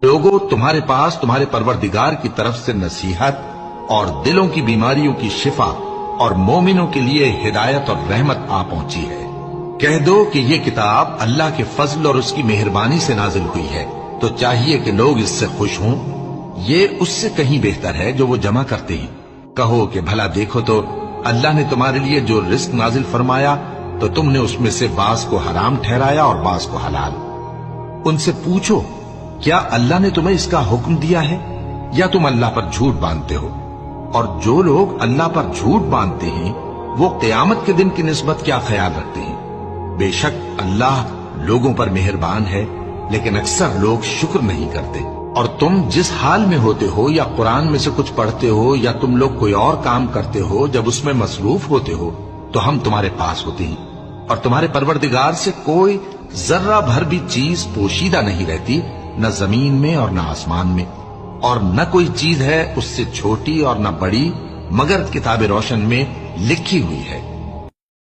لوگوں، تمہارے پاس تمہارے پروردگار کی طرف سے نصیحت اور دلوں کی بیماریوں کی شفا اور مومنوں کے لیے ہدایت اور رحمت آ پہنچی ہے۔ کہہ دو کہ یہ کتاب اللہ کے فضل اور اس کی مہربانی سے نازل ہوئی ہے، تو چاہیے کہ لوگ اس سے خوش ہوں۔ یہ اس سے کہیں بہتر ہے جو وہ جمع کرتے ہیں۔ کہو کہ بھلا دیکھو تو اللہ نے تمہارے لیے جو رزق نازل فرمایا تو تم نے اس میں سے بعض کو حرام ٹھہرایا اور بعض کو حلال۔ ان سے پوچھو، کیا اللہ نے تمہیں اس کا حکم دیا ہے یا تم اللہ پر جھوٹ باندھتے ہو؟ اور جو لوگ اللہ پر جھوٹ باندھتے ہیں وہ قیامت کے دن کی نسبت کیا خیال رکھتے ہیں؟ بے شک اللہ لوگوں پر مہربان ہے، لیکن اکثر لوگ شکر نہیں کرتے۔ اور تم جس حال میں ہوتے ہو، یا قرآن میں سے کچھ پڑھتے ہو یا تم لوگ کوئی اور کام کرتے ہو، جب اس میں مصروف ہوتے ہو تو ہم تمہارے پاس ہوتے ہیں، اور تمہارے پروردگار سے کوئی ذرہ بھر بھی چیز پوشیدہ نہیں رہتی، نہ زمین میں اور نہ آسمان میں، اور نہ کوئی چیز ہے اس سے چھوٹی اور نہ بڑی، مگر کتاب روشن میں لکھی ہوئی ہے۔